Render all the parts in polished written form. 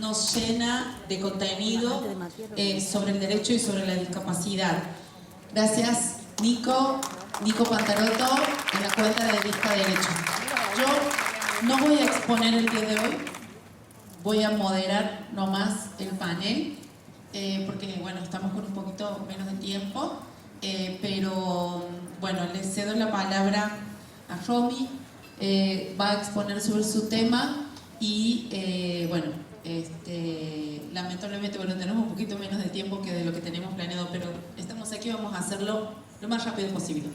nos llena de contenido sobre el derecho y sobre la discapacidad. Gracias, Nico Pantarotto, en la cuenta de Disca Derecho. Yo no voy a exponer el día de hoy, voy a moderar nomás el panel, porque bueno, estamos con un poquito menos de tiempo, pero bueno, les cedo la palabra a Romy, va a exponer sobre su tema y bueno, lamentablemente bueno, tenemos un poquito menos de tiempo que de lo que teníamos planeado, pero estamos aquí, vamos a hacerlo lo más rápido posible.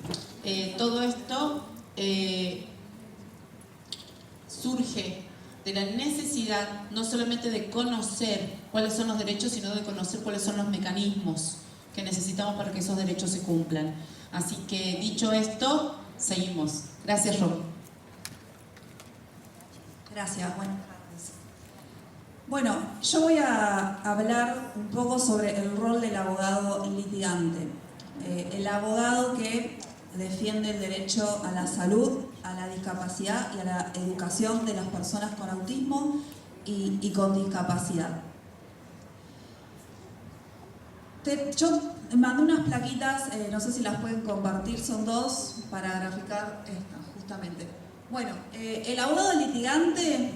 Todo esto surge de la necesidad no solamente de conocer cuáles son los derechos, sino de conocer cuáles son los mecanismos que necesitamos para que esos derechos se cumplan. Así que, dicho esto, seguimos. Gracias, Romy. Gracias, buenas tardes. Bueno, yo voy a hablar un poco sobre el rol del abogado litigante. El abogado que defiende el derecho a la salud, a la discapacidad y a la educación de las personas con autismo y con discapacidad. Yo mandé unas plaquitas, no sé si las pueden compartir, son dos, para graficar esta, justamente. Bueno, el abogado litigante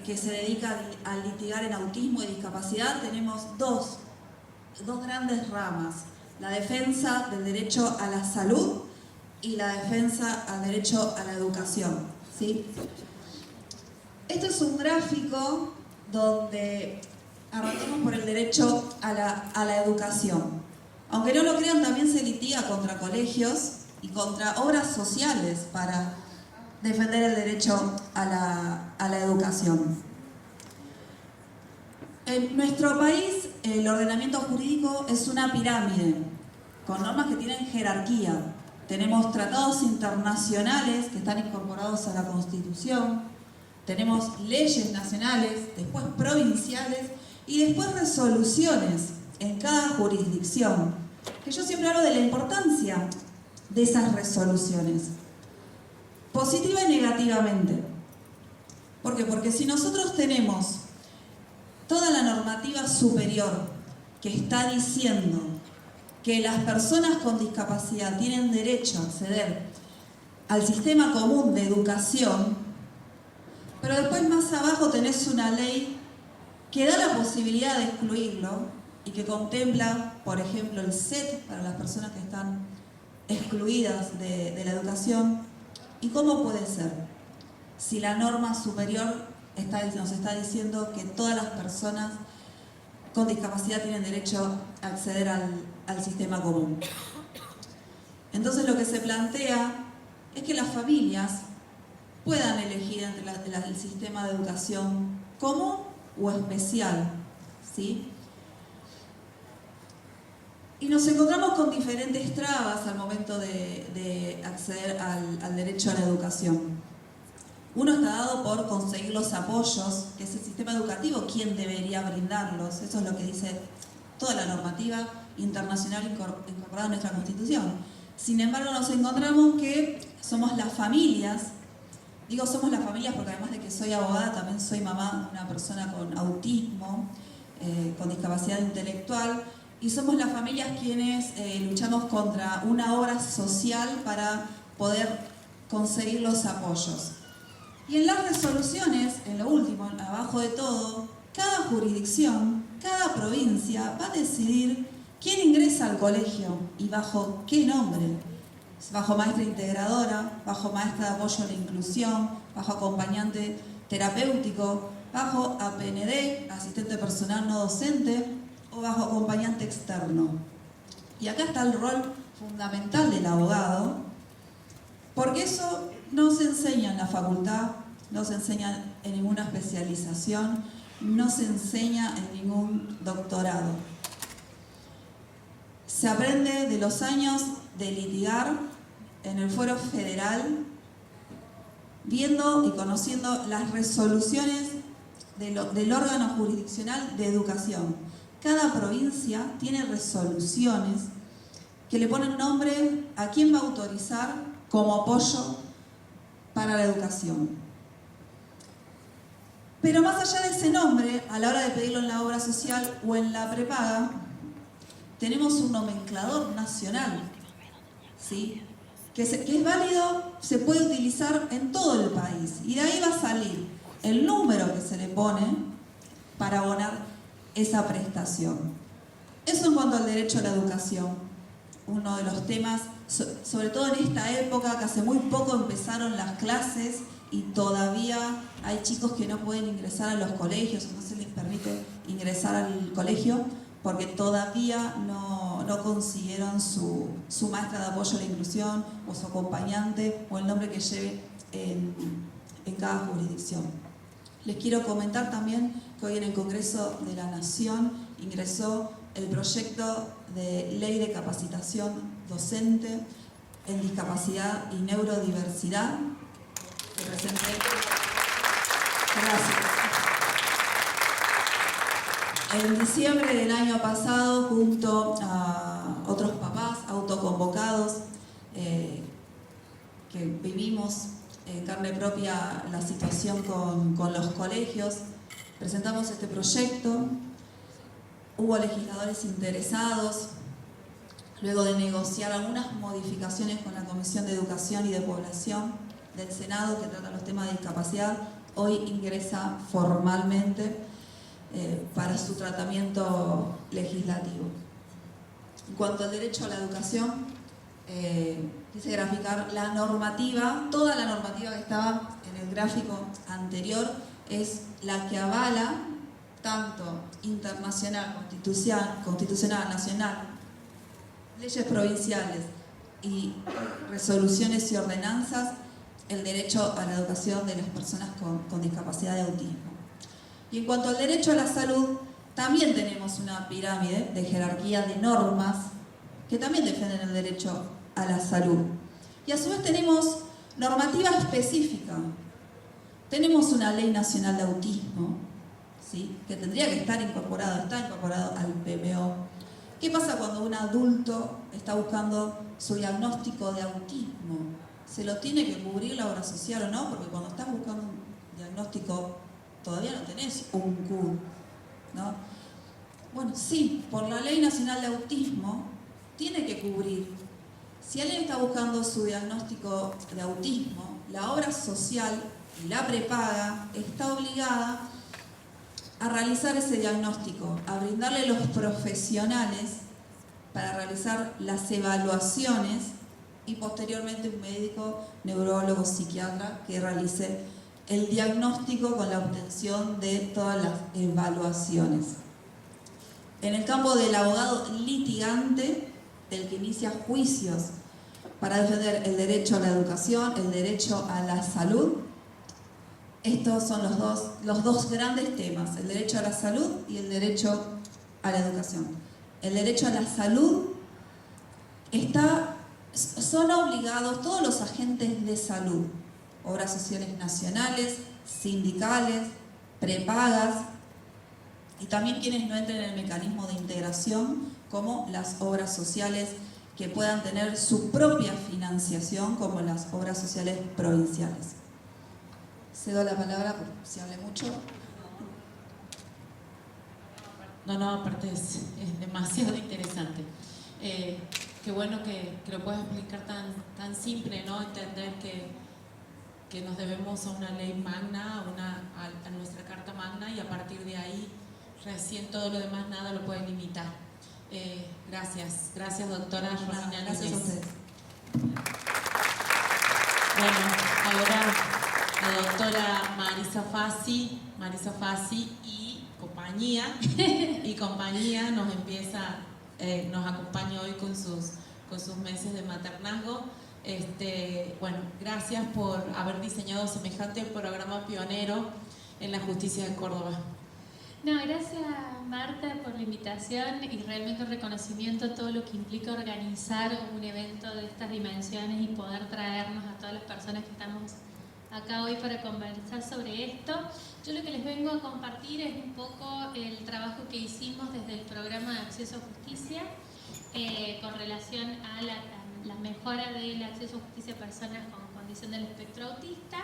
que se dedica a litigar en autismo y discapacidad, tenemos dos grandes ramas: la defensa del derecho a la salud y la defensa al derecho a la educación, ¿sí? Esto es un gráfico donde arrancamos por el derecho a la educación. Aunque no lo crean, también se litiga contra colegios y contra obras sociales para defender el derecho a la educación. En nuestro país, el ordenamiento jurídico es una pirámide, con normas que tienen jerarquía. Tenemos tratados internacionales que están incorporados a la Constitución, tenemos leyes nacionales, después provinciales y después resoluciones en cada jurisdicción. Que yo siempre hablo de la importancia de esas resoluciones, positiva y negativamente. ¿Por qué? Porque si nosotros tenemos toda la normativa superior que está diciendo que las personas con discapacidad tienen derecho a acceder al sistema común de educación, pero después más abajo tenés una ley que da la posibilidad de excluirlo y que contempla, por ejemplo, el SET para las personas que están excluidas de la educación. ¿Y cómo puede ser? Si la norma superior nos está diciendo que todas las personas con discapacidad tienen derecho a acceder al sistema común. Entonces lo que se plantea es que las familias puedan elegir entre el sistema de educación común o especial, ¿sí? Y nos encontramos con diferentes trabas al momento de acceder al derecho a la educación. Uno está dado por conseguir los apoyos, que es el sistema educativo quien debería brindarlos. Eso es lo que dice toda la normativa internacional incorporada en nuestra Constitución. Sin embargo, nos encontramos que somos las familias. Digo somos las familias porque además de que soy abogada, también soy mamá de una persona con autismo, con discapacidad intelectual, y somos las familias quienes luchamos contra una obra social para poder conseguir los apoyos. Y en las resoluciones, en lo último, abajo de todo, cada jurisdicción, cada provincia va a decidir quién ingresa al colegio y bajo qué nombre. Bajo maestra integradora, bajo maestra de apoyo a la inclusión, bajo acompañante terapéutico, bajo APND, asistente personal no docente, o bajo acompañante externo. Y acá está el rol fundamental del abogado, porque eso no se enseña en la facultad, no se enseña en ninguna especialización, no se enseña en ningún doctorado. Se aprende de los años de litigar en el fuero federal, viendo y conociendo las resoluciones del órgano jurisdiccional de educación. Cada provincia tiene resoluciones que le ponen nombre a quién va a autorizar como apoyo para la educación. Pero más allá de ese nombre, a la hora de pedirlo en la obra social o en la prepaga, tenemos un nomenclador nacional, ¿sí? que es válido, se puede utilizar en todo el país. Y de ahí va a salir el número que se le pone para abonar esa prestación. Eso en cuanto al derecho a la educación. Uno de los temas, sobre todo en esta época, que hace muy poco empezaron las clases y todavía hay chicos que no pueden ingresar a los colegios, no se les permite ingresar al colegio porque todavía no consiguieron su maestra de apoyo a la inclusión o su acompañante o el nombre que lleve en cada jurisdicción. Les quiero comentar también que hoy en el Congreso de la Nación ingresó el proyecto de ley de capacitación docente en discapacidad y neurodiversidad que presenté. Gracias. En diciembre del año pasado, junto a otros papás autoconvocados que vivimos en carne propia la situación con los colegios, presentamos este proyecto. Hubo legisladores interesados, luego de negociar algunas modificaciones con la Comisión de Educación y de Población del Senado que trata los temas de discapacidad, hoy ingresa formalmente para su tratamiento legislativo. En cuanto al derecho a la educación, quise graficar la normativa, toda la normativa que estaba en el gráfico anterior es la que avala tanto internacional, constitucional, nacional, leyes provinciales y resoluciones y ordenanzas, el derecho a la educación de las personas con discapacidad de autismo. Y en cuanto al derecho a la salud, también tenemos una pirámide de jerarquía de normas que también defienden el derecho a la salud. Y a su vez tenemos normativa específica. Tenemos una ley nacional de autismo, ¿sí? Que tendría que estar incorporado, está incorporado al PMO. ¿Qué pasa cuando un adulto está buscando su diagnóstico de autismo? ¿Se lo tiene que cubrir la obra social o no? Porque cuando estás buscando un diagnóstico todavía no tenés un CUD, ¿no? Bueno, sí, por la Ley Nacional de Autismo tiene que cubrir. Si alguien está buscando su diagnóstico de autismo, la obra social y la prepaga está obligada a realizar ese diagnóstico, a brindarle los profesionales para realizar las evaluaciones y posteriormente un médico, neurólogo, psiquiatra que realice el diagnóstico con la obtención de todas las evaluaciones. En el campo del abogado litigante, del que inicia juicios para defender el derecho a la educación, el derecho a la salud, estos son los dos grandes temas, el derecho a la salud y el derecho a la educación. El derecho a la salud son obligados todos los agentes de salud, obras sociales nacionales, sindicales, prepagas y también quienes no entren en el mecanismo de integración, como las obras sociales que puedan tener su propia financiación, como las obras sociales provinciales. Cedo la palabra por si hablé mucho. No, aparte es demasiado interesante. Qué bueno que lo puedas explicar tan simple, ¿no? Entender que nos debemos a una ley magna, a nuestra carta magna, y a partir de ahí recién todo lo demás nada lo puede limitar. Gracias doctora Romina. Gracias a ustedes. Bueno, ahora la doctora Marisa Fassi y compañía nos acompaña hoy con sus meses de maternazgo. Bueno, gracias por haber diseñado semejante programa pionero en la justicia de Córdoba. No, gracias Marta por la invitación y realmente un reconocimiento a todo lo que implica organizar un evento de estas dimensiones y poder traernos a todas las personas que estamos acá hoy para conversar sobre esto. Yo lo que les vengo a compartir es un poco el trabajo que hicimos desde el programa de acceso a justicia con relación a la mejora del acceso a justicia a personas con condición del espectro autista.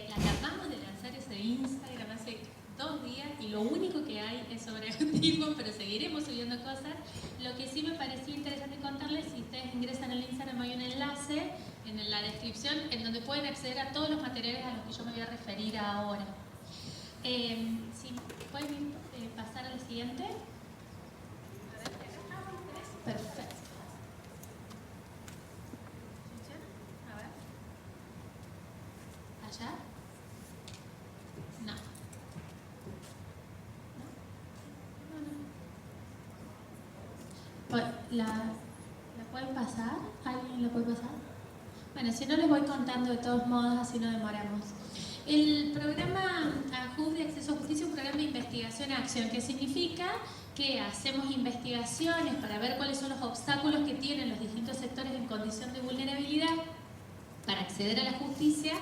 La acabamos de lanzar ese Instagram hace 2 días y lo único que hay es sobre autismo, pero seguiremos subiendo cosas. Lo que sí me pareció interesante contarles, si ustedes ingresan al Instagram hay un enlace en la descripción en donde pueden acceder a todos los materiales a los que yo me voy a referir ahora. Si pueden pasar al siguiente. Perfecto. ¿Funciona? A ver. ¿Allá? No. ¿No? ¿La pueden pasar? ¿Alguien la puede pasar? Bueno, si no les voy contando de todos modos, así no demoramos. El programa AJUS de Acceso a Justicia es un programa de investigación-acción, que significa que hacemos investigaciones para ver cuáles son los obstáculos que tienen los distintos sectores en condición de vulnerabilidad para acceder a la justicia,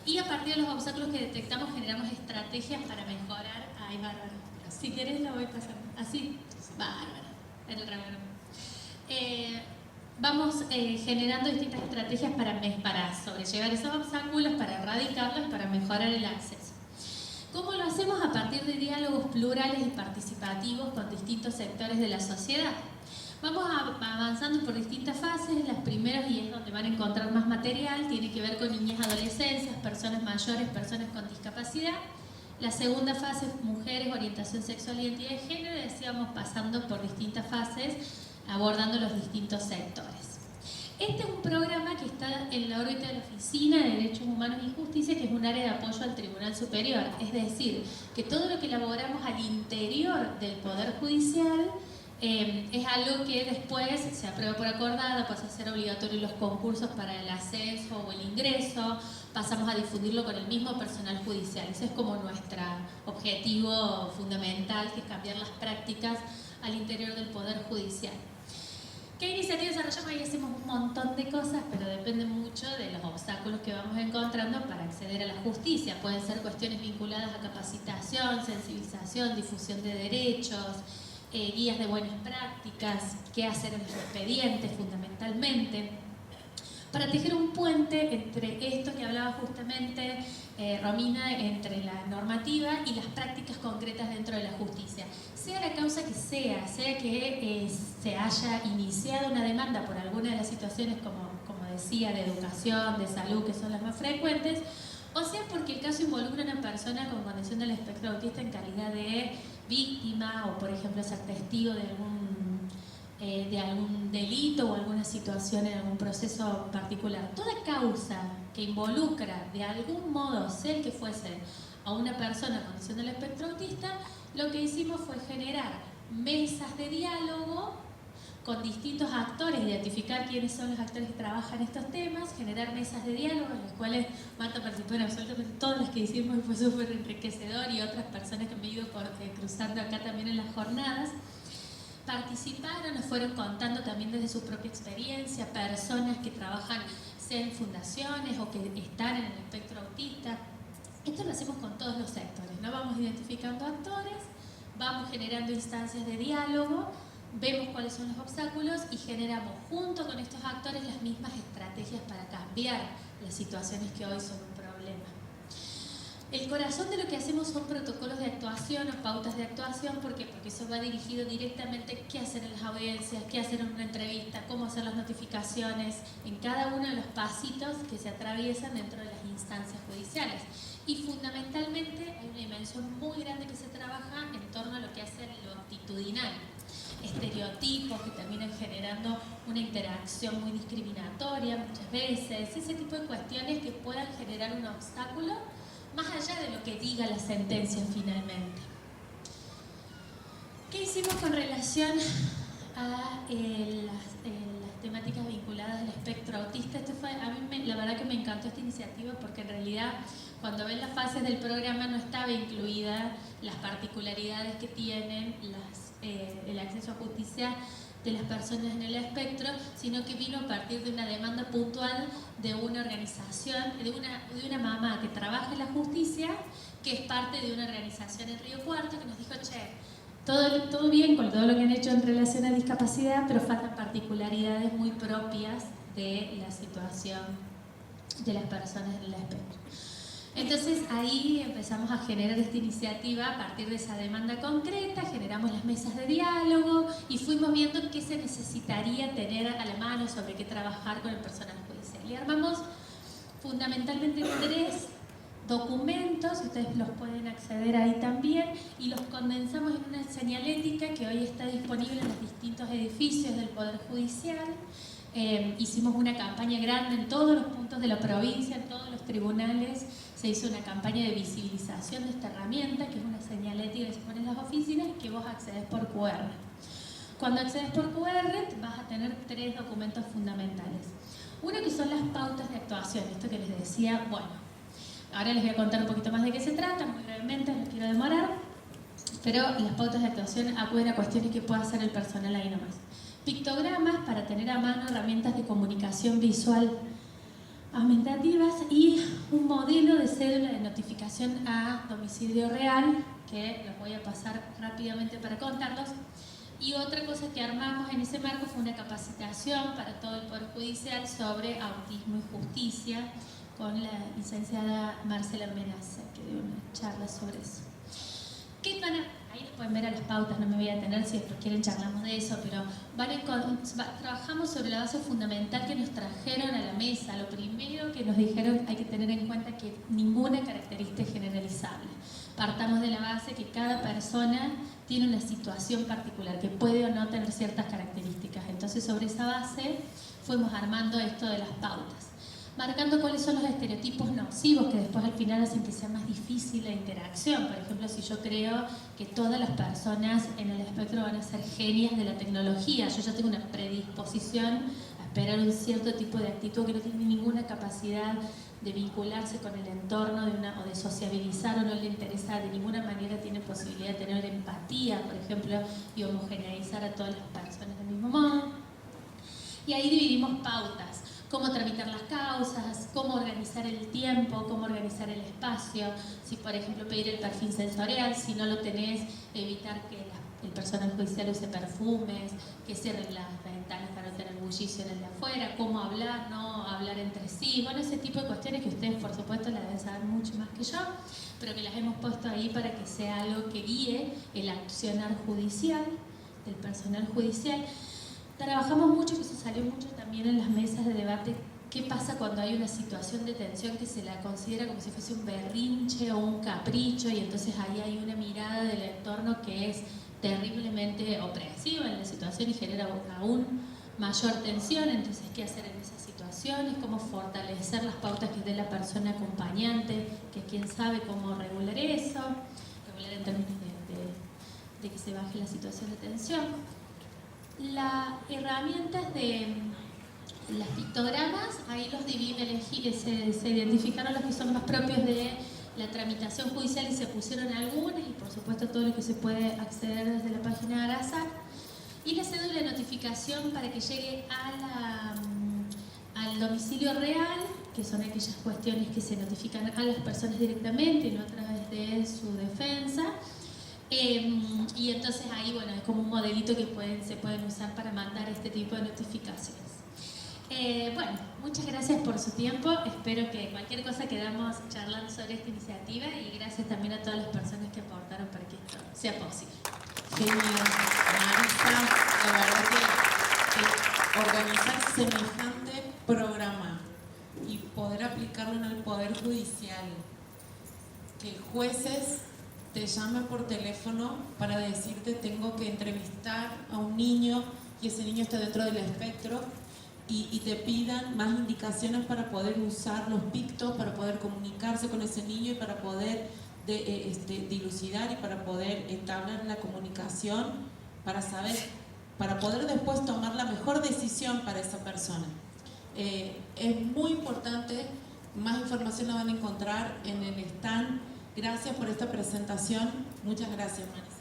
y a partir de los obstáculos que detectamos generamos estrategias para mejorar. Ay, bárbaro. Si querés la voy pasando. Así. Bárbaro. El rábaro. Vamos generando distintas estrategias para sobrellevar esos obstáculos, para erradicarlos, para mejorar el acceso. ¿Cómo lo hacemos? A partir de diálogos plurales y participativos con distintos sectores de la sociedad. Vamos avanzando por distintas fases. Las primeras, y es donde van a encontrar más material, tiene que ver con niñez, adolescencias, personas mayores, personas con discapacidad. La segunda fase, mujeres, orientación sexual y identidad de género, y así vamos pasando por distintas fases, abordando los distintos sectores. Este es un programa que está en la órbita de la Oficina de Derechos Humanos y Justicia, que es un área de apoyo al Tribunal Superior. Es decir, que todo lo que elaboramos al interior del Poder Judicial es algo que después se aprueba por acordado, pasa a ser obligatorio los concursos para el acceso o el ingreso, pasamos a difundirlo con el mismo personal judicial. Ese es como nuestro objetivo fundamental, que es cambiar las prácticas al interior del Poder Judicial. ¿Qué iniciativas desarrollamos? Ahí hacemos un montón de cosas, pero depende mucho de los obstáculos que vamos encontrando para acceder a la justicia. Pueden ser cuestiones vinculadas a capacitación, sensibilización, difusión de derechos, guías de buenas prácticas, qué hacer en los expedientes fundamentalmente, para tejer un puente entre esto que hablaba justamente Romina, entre la normativa y las prácticas concretas dentro de la justicia. Sea la causa que sea que se haya iniciado una demanda por alguna de las situaciones, como decía, de educación, de salud, que son las más frecuentes, o sea porque el caso involucra a una persona con condición del espectro autista en calidad de víctima, o por ejemplo ser testigo de algún delito o alguna situación en algún proceso particular. Toda causa que involucra de algún modo, sea el que fuese, a una persona con condición del espectro autista, lo que hicimos fue generar mesas de diálogo con distintos actores, identificar quiénes son los actores que trabajan estos temas, generar mesas de diálogo en las cuales Marta participó en absolutamente todas las que hicimos y fue súper enriquecedor, y otras personas que me he ido cruzando acá también en las jornadas. Participaron, nos fueron contando también desde su propia experiencia, personas que trabajan sea en fundaciones o que están en el espectro autista. Esto lo hacemos con todos los sectores, ¿no? Vamos identificando actores, vamos generando instancias de diálogo, vemos cuáles son los obstáculos y generamos junto con estos actores las mismas estrategias para cambiar las situaciones que hoy son un problema. El corazón de lo que hacemos son protocolos de actuación o pautas de actuación. ¿Por qué? Porque eso va dirigido directamente qué hacer en las audiencias, qué hacer en una entrevista, cómo hacer las notificaciones, en cada uno de los pasitos que se atraviesan dentro de las instancias judiciales. Y fundamentalmente hay una dimensión muy grande que se trabaja en torno a lo que hace lo actitudinal. Estereotipos que terminan generando una interacción muy discriminatoria muchas veces, ese tipo de cuestiones que puedan generar un obstáculo más allá de lo que diga la sentencia finalmente. ¿Qué hicimos con relación a las temáticas vinculadas al espectro autista? A mí la verdad que me encantó esta iniciativa, porque en realidad cuando ven las fases del programa no estaba incluida las particularidades que tienen el acceso a justicia de las personas en el espectro, sino que vino a partir de una demanda puntual de una organización, de una mamá que trabaja en la justicia, que es parte de una organización en Río Cuarto, que nos dijo, che, todo bien con todo lo que han hecho en relación a discapacidad, pero faltan particularidades muy propias de la situación de las personas en el espectro. Entonces ahí empezamos a generar esta iniciativa a partir de esa demanda concreta, generamos las mesas de diálogo y fuimos viendo qué se necesitaría tener a la mano, sobre qué trabajar con el personal judicial. Y armamos fundamentalmente 3 documentos, ustedes los pueden acceder ahí también, y los condensamos en una señalética que hoy está disponible en los distintos edificios del Poder Judicial. Hicimos una campaña grande en todos los puntos de la provincia, en todos los tribunales. Se hizo una campaña de visibilización de esta herramienta, que es una señalética que se pone en las oficinas y que vos accedes por QR. Cuando accedes por QR vas a tener 3 documentos fundamentales. Uno que son las pautas de actuación, esto que les decía, bueno, ahora les voy a contar un poquito más de qué se trata, muy brevemente, no quiero demorar, pero las pautas de actuación acuden a cuestiones que pueda hacer el personal ahí nomás. Pictogramas para tener a mano herramientas de comunicación visual aumentativas y un modelo de cédula de notificación a domicilio real, que los voy a pasar rápidamente para contarlos. Y otra cosa que armamos en ese marco fue una capacitación para todo el Poder Judicial sobre autismo y justicia con la licenciada Marcela Menaza, que dio una charla sobre eso. Ahí les pueden ver a las pautas, no me voy a detener, si después quieren charlamos de eso, pero trabajamos sobre la base fundamental que nos trajeron a la mesa. Lo primero que nos dijeron, hay que tener en cuenta que ninguna característica es generalizable. Partamos de la base que cada persona tiene una situación particular, que puede o no tener ciertas características. Entonces, sobre esa base fuimos armando esto de las pautas, marcando cuáles son los estereotipos nocivos que después al final hacen que sea más difícil la interacción. Por ejemplo, si yo creo que todas las personas en el espectro van a ser genias de la tecnología, yo ya tengo una predisposición a esperar un cierto tipo de actitud que no tiene ninguna capacidad de vincularse con el entorno o de sociabilizar, o no le interesa de ninguna manera, tiene posibilidad de tener empatía, por ejemplo, y homogeneizar a todas las personas del mismo modo. Y ahí dividimos pautas: cómo tramitar las causas, cómo organizar el tiempo, cómo organizar el espacio, si por ejemplo pedir el perfil sensorial, si no lo tenés, evitar que el personal judicial use perfumes, que cierren las ventanas para no tener bullicio en el de afuera, cómo hablar, no hablar entre sí, bueno, ese tipo de cuestiones que ustedes por supuesto las deben saber mucho más que yo, pero que las hemos puesto ahí para que sea algo que guíe el accionar judicial, del personal judicial. Trabajamos mucho, que eso salió mucho también en las mesas de debate, qué pasa cuando hay una situación de tensión que se la considera como si fuese un berrinche o un capricho, y entonces ahí hay una mirada del entorno que es terriblemente opresiva en la situación y genera aún mayor tensión. Entonces, ¿qué hacer en esas situaciones? ¿Cómo fortalecer las pautas que dé la persona acompañante, que es quien sabe cómo regular eso, regular en términos de que se baje la situación de tensión? Las herramientas de los pictogramas, ahí los se identificaron los que son más propios de la tramitación judicial y se pusieron algunas, y por supuesto todo lo que se puede acceder desde la página de ARASAC. Y la cédula de notificación para que llegue al domicilio real, que son aquellas cuestiones que se notifican a las personas directamente y no a través de su defensa. Y entonces ahí, bueno, es como un modelito que se pueden usar para mandar este tipo de notificaciones. Bueno, muchas gracias por su tiempo. Espero que cualquier cosa quedamos charlando sobre esta iniciativa, y gracias también a todas las personas que aportaron para que esto sea posible. Genial, Marisa, la verdad que organizar semejante programa y poder aplicarlo en el Poder Judicial, que jueces te llamen por teléfono para decirte tengo que entrevistar a un niño y ese niño está dentro del espectro, y te pidan más indicaciones para poder usar los pictos, para poder comunicarse con ese niño y para poder dilucidar y para poder entablar la comunicación, para saber, para poder después tomar la mejor decisión para esa persona. Es muy importante, más información la van a encontrar en el stand. Gracias por esta presentación, muchas gracias, Marisa.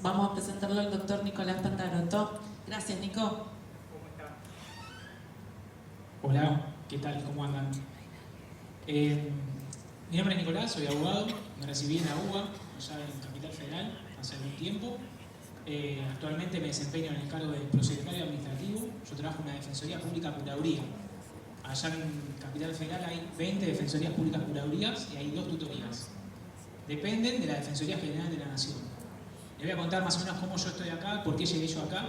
Vamos a presentarlo al doctor Nicolás Pantaroto. Gracias, Nico. ¿Cómo está? Hola, ¿qué tal? ¿Cómo andan? Mi nombre es Nicolás, soy abogado, me recibí en la UBA, allá en Capital Federal, hace algún tiempo. Actualmente me desempeño en el cargo de prosecretario administrativo. Yo trabajo en una Defensoría Pública Procuraduría. allá en Capital Federal hay 20 defensorías públicas curadurías y hay 2 tutorías. Dependen de la Defensoría General de la Nación. Les voy a contar más o menos cómo yo estoy acá, por qué llegué yo acá.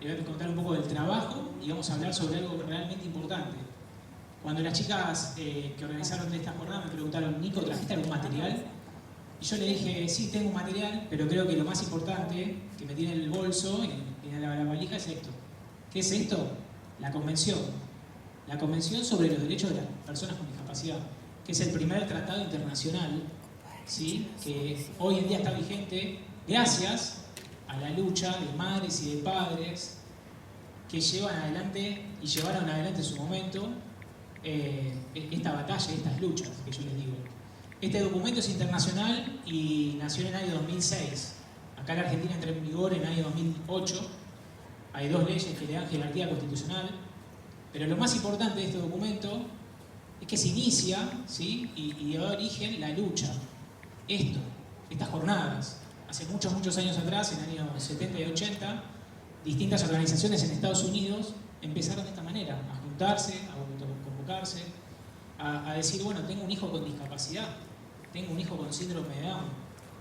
Les voy a contar un poco del trabajo y vamos a hablar sobre algo realmente importante. Cuando las chicas que organizaron esta jornada me preguntaron, Nico, ¿trajiste algún material? Y yo le dije, sí, tengo un material, pero creo que lo más importante que me tiene en el bolso y en la valija es esto. ¿Qué es esto? La Convención. La Convención sobre los Derechos de las Personas con Discapacidad, que es el primer tratado internacional, ¿sí?, que hoy en día está vigente gracias a la lucha de madres y de padres que llevan adelante y llevaron adelante en su momento esta batalla, estas luchas que yo les digo. Este documento es internacional y nació en el año 2006. Acá en la Argentina entró en vigor en el año 2008. Hay 2 leyes que le dan jerarquía constitucional. Pero lo más importante de este documento es que se inicia, ¿sí?, y da origen la lucha. Estas jornadas. Hace muchos años atrás, en el año 70 y 80, distintas organizaciones en Estados Unidos empezaron de esta manera, a juntarse, a autoconvocarse, a decir, bueno, tengo un hijo con discapacidad, tengo un hijo con síndrome de Down,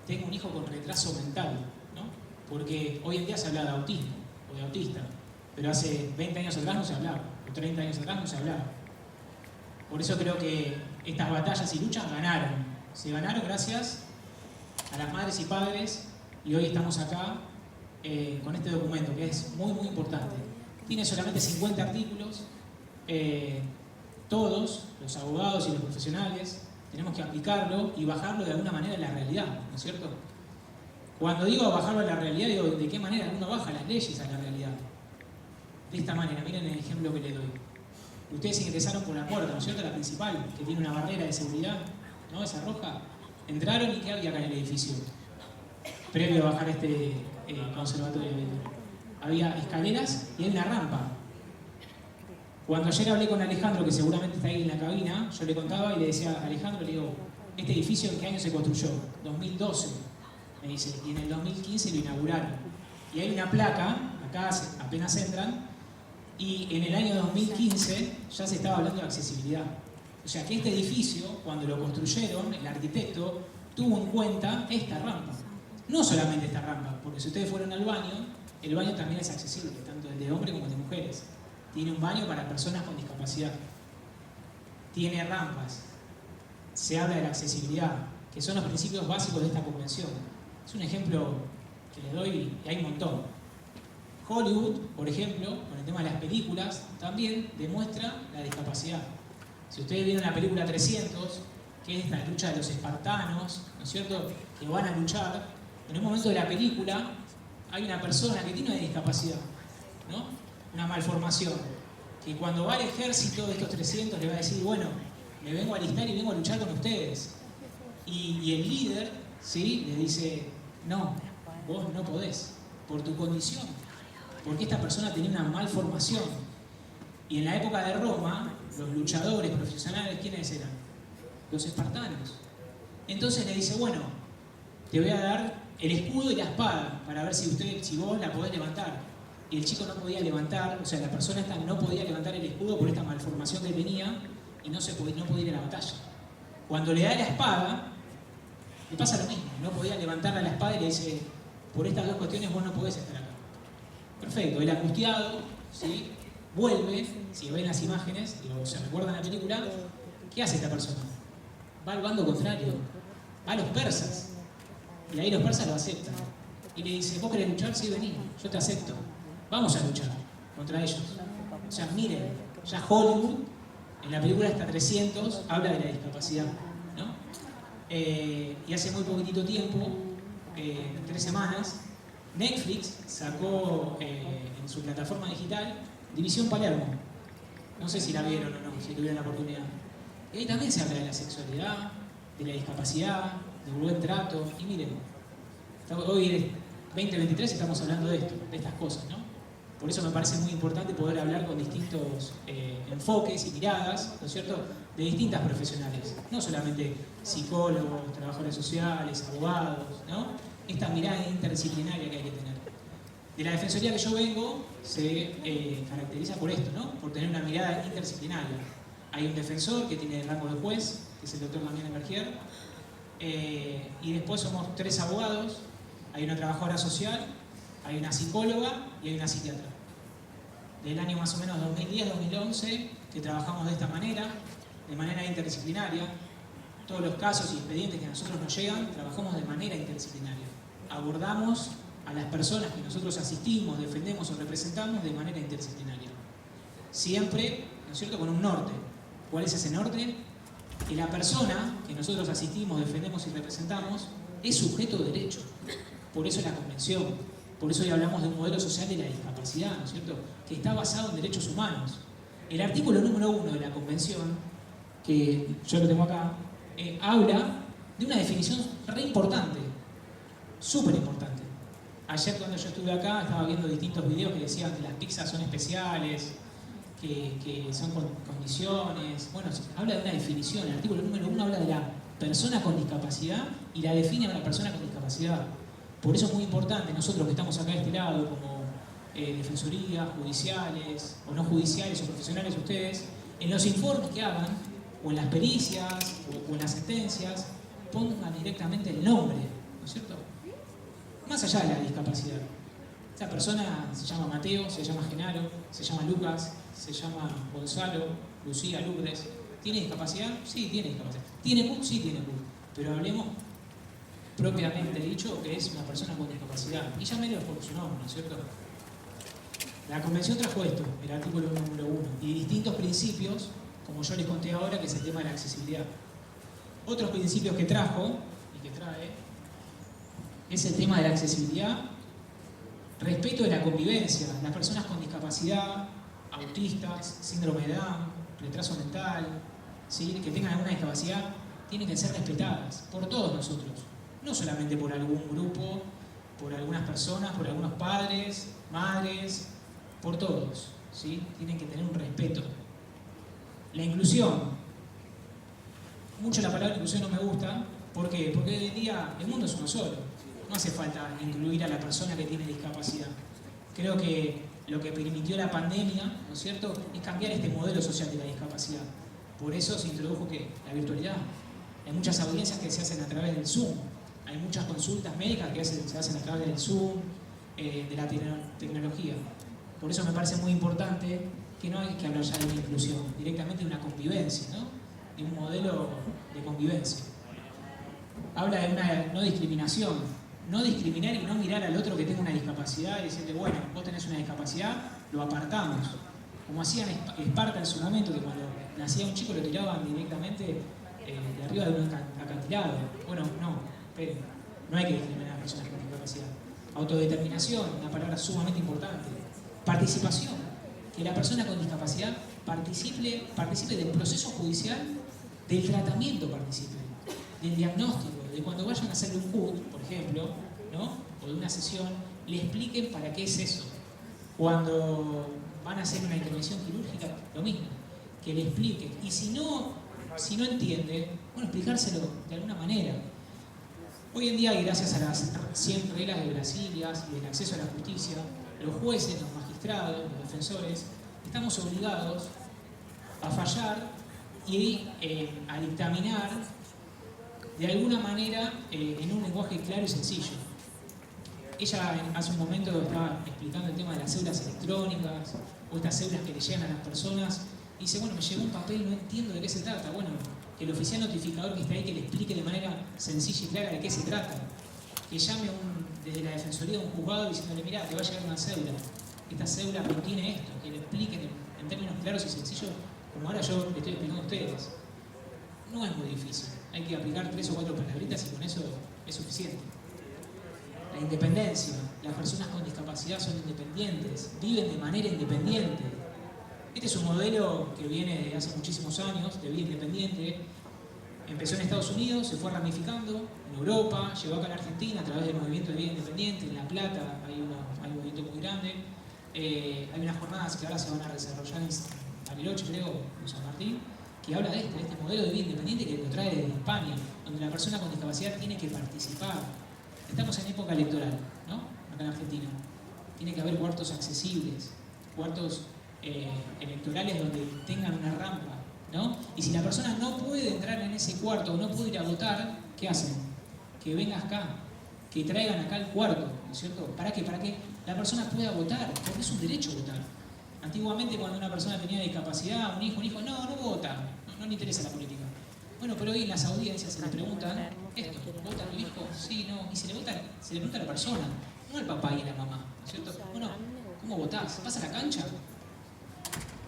tengo un hijo con retraso mental, ¿no? Porque hoy en día se habla de autismo o de autista, pero hace 20 años atrás no se hablaba, o 30 años atrás no se hablaba. Por eso creo que estas batallas y luchas ganaron. Se ganaron gracias a las madres y padres, y hoy estamos acá con este documento que es muy importante. Tiene solamente 50 artículos. Todos, los abogados y los profesionales, tenemos que aplicarlo y bajarlo de alguna manera a la realidad, ¿no es cierto? Cuando digo bajarlo a la realidad, digo de qué manera uno baja las leyes a la realidad. De esta manera, miren el ejemplo que les doy. Ustedes ingresaron por la puerta, ¿no es cierto? La principal, que tiene una barrera de seguridad, ¿no? Esa roja. Entraron y ¿qué había acá en el edificio? Previo a bajar este conservatorio. Había escaleras y hay una rampa. Cuando ayer hablé con Alejandro, que seguramente está ahí en la cabina, yo le contaba y le decía a Alejandro, le digo, ¿este edificio en qué año se construyó? 2012, me dice, y en el 2015 lo inauguraron. Y hay una placa, acá apenas entran, y en el año 2015 ya se estaba hablando de accesibilidad. O sea que este edificio, cuando lo construyeron, el arquitecto tuvo en cuenta esta rampa. No solamente esta rampa, porque si ustedes fueron al baño, el baño también es accesible, tanto el de hombres como el de mujeres. Tiene un baño para personas con discapacidad. Tiene rampas. Se habla de la accesibilidad, que son los principios básicos de esta convención. Es un ejemplo que les doy y hay un montón. Hollywood, por ejemplo, con el tema de las películas, también demuestra la discapacidad. Si ustedes vieron la película 300, que es la lucha de los espartanos, ¿no es cierto?, que van a luchar, en un momento de la película hay una persona que tiene una discapacidad, ¿no?, una malformación, que cuando va al ejército de estos 300 le va a decir, bueno, me vengo a alistar y vengo a luchar con ustedes. Y el líder, ¿sí?, le dice, no, vos no podés, por tu condición, porque esta persona tenía una malformación. Y en la época de Roma, los luchadores profesionales, ¿quiénes eran? Los espartanos. Entonces le dice, bueno, te voy a dar el escudo y la espada para ver si vos la podés levantar. Y el chico no podía levantar, o sea, la persona esta no podía levantar el escudo por esta malformación que tenía y no podía ir a la batalla. Cuando le da la espada, le pasa lo mismo, no podía levantarle la espada y le dice, por estas 2 cuestiones vos no podés estar acá. Perfecto, el angustiado, ¿sí?, vuelve, si ven las imágenes, o se recuerdan la película, ¿qué hace esta persona? Va al bando contrario, va a los persas, y ahí los persas lo aceptan. Y le dice, ¿vos querés luchar? Sí, vení, yo te acepto. Vamos a luchar contra ellos. O sea, miren, ya Hollywood, en la película hasta 300, habla de la discapacidad, ¿no? Y hace muy poquitito tiempo, 3 semanas, Netflix sacó en su plataforma digital División Palermo. No sé si la vieron o no, si tuvieron la oportunidad. Y ahí también se habla de la sexualidad, de la discapacidad, del buen trato. Y miren, hoy 2023 estamos hablando de esto, de estas cosas, ¿no? Por eso me parece muy importante poder hablar con distintos enfoques y miradas, ¿no es cierto?, de distintas profesionales. No solamente psicólogos, trabajadores sociales, abogados, ¿no? Esta mirada interdisciplinaria que hay que tener. De la defensoría que yo vengo se caracteriza por esto, ¿no?, por tener una mirada interdisciplinaria. Hay un defensor que tiene el rango de juez, que es el doctor Damián Bergier, y después somos 3 abogados, hay una trabajadora social, hay una psicóloga y hay una psiquiatra. Del año más o menos 2010-2011 que trabajamos de esta manera, de manera interdisciplinaria. Todos los casos y expedientes que a nosotros nos llegan, trabajamos de manera interdisciplinaria. Abordamos a las personas que nosotros asistimos, defendemos o representamos de manera interdisciplinaria. Siempre, ¿no es cierto?, con un norte. ¿Cuál es ese norte? Que la persona que nosotros asistimos, defendemos y representamos es sujeto de derecho. Por eso la Convención, por eso hoy hablamos de un modelo social de la discapacidad, ¿no es cierto?, que está basado en derechos humanos. El artículo número 1 de la Convención, que yo lo tengo acá, habla de una definición re importante, súper importante. Ayer cuando yo estuve acá estaba viendo distintos videos que decían que las pizzas son especiales, que son con condiciones. Bueno, habla de una definición. El artículo número 1 habla de la persona con discapacidad y la define a una persona con discapacidad. Por eso es muy importante, nosotros que estamos acá de este lado, como defensorías, judiciales, o no judiciales, o profesionales ustedes, en los informes que hagan, o en las pericias, o en las sentencias, pongan directamente el nombre, ¿no es cierto? Más allá de la discapacidad. Esta persona se llama Mateo, se llama Genaro, se llama Lucas, se llama Gonzalo, Lucía, Lourdes. ¿Tiene discapacidad? Sí, tiene discapacidad. ¿Tiene CUT? Sí, tiene CUT. Pero hablemos propiamente dicho que es una persona con discapacidad. Y llamémoslo por su nombre, ¿no es cierto? La Convención trajo esto, el artículo número 1, y distintos principios, como yo les conté ahora, que es el tema de la accesibilidad. Otros principios que trajo, y que trae, es el tema de la accesibilidad, respeto de la convivencia. Las personas con discapacidad, autistas, síndrome de Down, retraso mental, ¿sí?, que tengan alguna discapacidad, tienen que ser respetadas por todos nosotros. No solamente por algún grupo, por algunas personas, por algunos padres, madres, por todos, ¿sí? Tienen que tener un respeto. La inclusión. Mucho la palabra inclusión no me gusta. ¿Por qué? Porque hoy en día el mundo es uno solo. No hace falta incluir a la persona que tiene discapacidad. Creo que lo que permitió la pandemia, ¿no es cierto?, es cambiar este modelo social de la discapacidad. Por eso se introdujo ¿qué? La virtualidad. Hay muchas audiencias que se hacen a través del Zoom. Hay muchas consultas médicas que se hacen a través del Zoom, de la tecnología. Por eso me parece muy importante que no hay que hablar ya de una inclusión, directamente de una convivencia, ¿no?, de un modelo de convivencia. Habla de una no discriminación, no discriminar y no mirar al otro que tenga una discapacidad y decirle, bueno, vos tenés una discapacidad, lo apartamos. Como hacían Esparta en su momento, que cuando nacía un chico lo tiraban directamente de arriba de un acantilado. Bueno, no hay que discriminar a las personas con discapacidad. Autodeterminación, una palabra sumamente importante. Participación, que la persona con discapacidad participe del proceso judicial, del tratamiento participe, del diagnóstico, de cuando vayan a hacerle un CUT, por ejemplo, ¿no?, o de una sesión, le expliquen para qué es eso. Cuando van a hacer una intervención quirúrgica, lo mismo, que le expliquen. Y si no entiende, bueno, explicárselo de alguna manera. Hoy en día, y gracias a las 100 reglas de Brasilia y del acceso a la justicia, los jueces, los magistrados, los defensores, estamos obligados a fallar y a dictaminar de alguna manera en un lenguaje claro y sencillo. Ella hace un momento estaba explicando el tema de las cédulas electrónicas o estas cédulas que le llegan a las personas y dice, bueno, me llegó un papel, no entiendo de qué se trata. Bueno, que el oficial notificador que está ahí que le explique de manera sencilla y clara de qué se trata. Que llame desde la defensoría de un juzgado diciéndole, mirá, te va a llegar una cédula. Esta cédula contiene esto, que le expliquen en términos claros y sencillos, como ahora yo le estoy explicando a ustedes. No es muy difícil. Hay que aplicar 3 o 4 palabritas y con eso es suficiente. La independencia. Las personas con discapacidad son independientes, viven de manera independiente. Este es un modelo que viene de hace muchísimos años, de vida independiente. Empezó en Estados Unidos, se fue ramificando, en Europa, llegó acá a la Argentina a través del movimiento de vida independiente. En La Plata hay un movimiento muy grande. Hay unas jornadas que ahora se van a desarrollar en Bariloche, creo, en San Martín, que habla de este modelo de vida independiente que lo trae desde España, donde la persona con discapacidad tiene que participar. Estamos en época electoral, ¿no?, acá en Argentina. Tiene que haber cuartos accesibles, cuartos electorales donde tengan una rampa ¿no? Y si la persona no puede entrar en ese cuarto o no puede ir a votar, ¿qué hacen? Que venga acá, que traigan acá el cuarto, ¿no es cierto? ¿Para qué? Para que la persona pueda votar, porque es un derecho votar. Antiguamente, cuando una persona tenía discapacidad, un hijo, no vota, no le interesa la política. Bueno, pero hoy en las audiencias se le preguntan esto: ¿vota tu hijo? Sí, no. Y se le pregunta a la persona, no al papá y a la mamá, ¿no es cierto? Bueno, ¿cómo votás? ¿Vas a la cancha?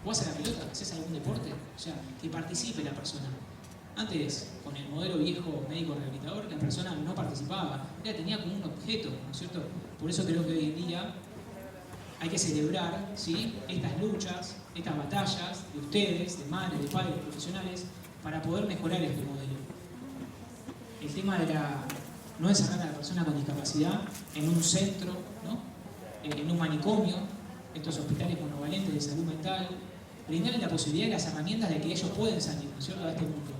¿Jugás a la pelota? ¿Haces algún deporte? O sea, que participe la persona. Antes, con el modelo viejo médico rehabilitador, la persona no participaba, la tenía como un objeto, ¿no es cierto? Por eso creo que hoy en día hay que celebrar, ¿sí?, estas luchas, estas batallas de ustedes, de madres, de padres, profesionales, para poder mejorar este modelo. El tema de no encerrar a la persona con discapacidad en un centro, ¿no?, en un manicomio, estos hospitales monovalentes de salud mental, brindarles la posibilidad y las herramientas de que ellos pueden salir, ¿no es cierto?, a este mundo.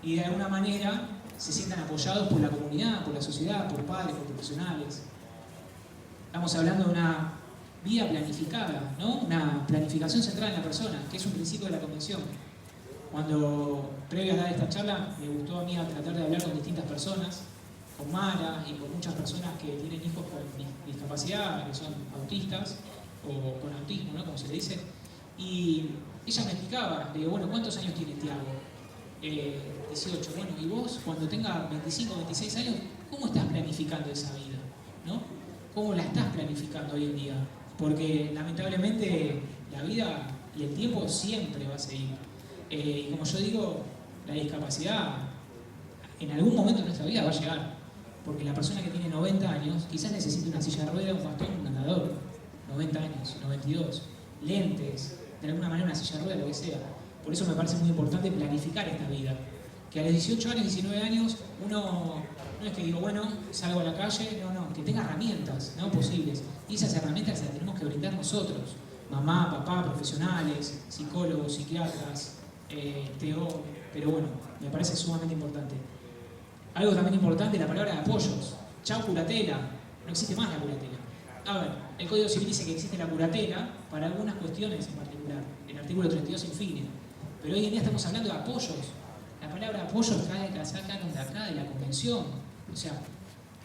Y de alguna manera se sientan apoyados por la comunidad, por la sociedad, por padres, por profesionales. Estamos hablando de una vida planificada, ¿no? Una planificación centrada en la persona, que es un principio de la Convención. Cuando, previo a dar esta charla, me gustó a mí tratar de hablar con distintas personas, con Mara y con muchas personas que tienen hijos con discapacidad, que son autistas o con autismo, ¿no?, como se le dice. Y ella me explicaba, le digo, bueno, ¿cuántos años tiene Tiago? 18. Bueno, y vos, cuando tenga 25 o 26 años, ¿cómo estás planificando esa vida? ¿No? ¿Cómo la estás planificando hoy en día? Porque lamentablemente la vida y el tiempo siempre va a seguir. Y como yo digo, la discapacidad en algún momento de nuestra vida va a llegar. Porque la persona que tiene 90 años quizás necesite una silla de ruedas, un bastón, un andador. 90 años, 92, lentes, de alguna manera una silla de ruedas, lo que sea. Por eso me parece muy importante planificar esta vida. Que a los 18 años, 19 años, uno no es que digo, bueno, salgo a la calle, no, que tenga herramientas, ¿no?, posibles. Y esas herramientas las tenemos que brindar nosotros. Mamá, papá, profesionales, psicólogos, psiquiatras, TO, pero bueno, me parece sumamente importante. Algo también importante, la palabra de apoyos. Chau curatela, no existe más la curatela. A ver, el Código Civil dice que existe la curatela para algunas cuestiones en particular, el artículo 32 infine. Pero hoy en día estamos hablando de apoyos. La palabra apoyos la sacan de acá, de la Convención. O sea,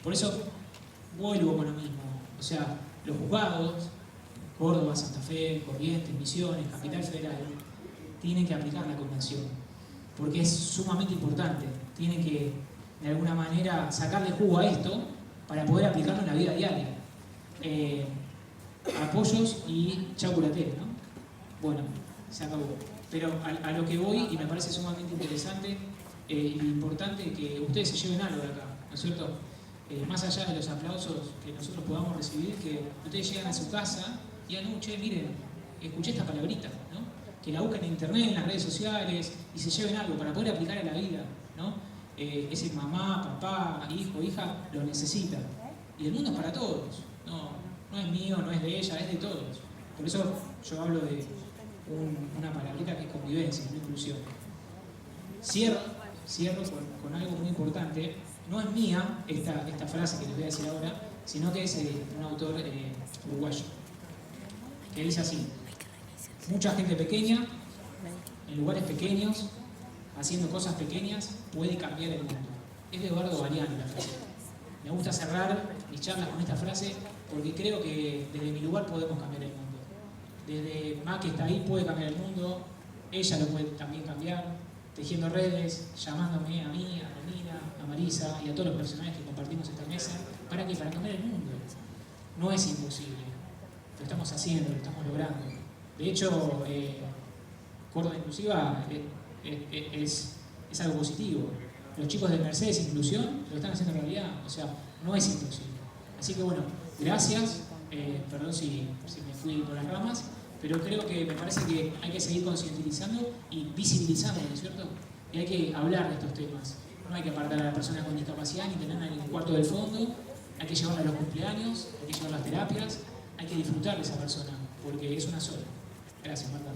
por eso vuelvo con lo mismo. O sea, los juzgados, Córdoba, Santa Fe, Corrientes, Misiones, Capital Federal, tienen que aplicar la Convención. Porque es sumamente importante. Tienen que, de alguna manera, sacarle jugo a esto para poder aplicarlo en la vida diaria. Apoyos y chau curatela, ¿no? Bueno, se acabó. Pero a lo que voy, y me parece sumamente interesante e importante que ustedes se lleven algo de acá, ¿no es cierto? Más allá de los aplausos que nosotros podamos recibir, que ustedes llegan a su casa y digan, che, miren, escuché esta palabrita, ¿no? Que la busquen en internet, en las redes sociales, y se lleven algo para poder aplicar a la vida, ¿no? Ese mamá, papá, hijo, hija, lo necesita. Y el mundo es para todos, no es mío, no es de ella, es de todos. Por eso yo hablo de una palabrita que es convivencia, no inclusión. Cierro con algo muy importante. No es mía esta frase que les voy a decir ahora, sino que es un autor uruguayo, que dice así: mucha gente pequeña, en lugares pequeños, haciendo cosas pequeñas, puede cambiar el mundo. Es de Eduardo Galeano la frase. Me gusta cerrar mis charlas con esta frase porque creo que desde mi lugar podemos cambiar el mundo. Desde Ma, que está ahí, puede cambiar el mundo. Ella lo puede también cambiar, tejiendo redes, llamándome a mí, a Romina, a Marisa y a todos los profesionales que compartimos esta mesa. ¿Para qué? Para cambiar el mundo. No es imposible. Lo estamos haciendo, lo estamos logrando. De hecho, Córdoba Inclusiva es algo positivo. Los chicos de Mercedes Inclusión lo están haciendo realidad. O sea, no es imposible. Así que bueno, gracias. Perdón si me fui por las ramas, pero creo que me parece que hay que seguir concientizando y visibilizando, ¿no es cierto? Y hay que hablar de estos temas. No hay que apartar a la persona con discapacidad ni tenerla en el cuarto del fondo. Hay que llevarla a los cumpleaños, hay que llevar las terapias, hay que disfrutar de esa persona, porque es una sola. Gracias, Marta.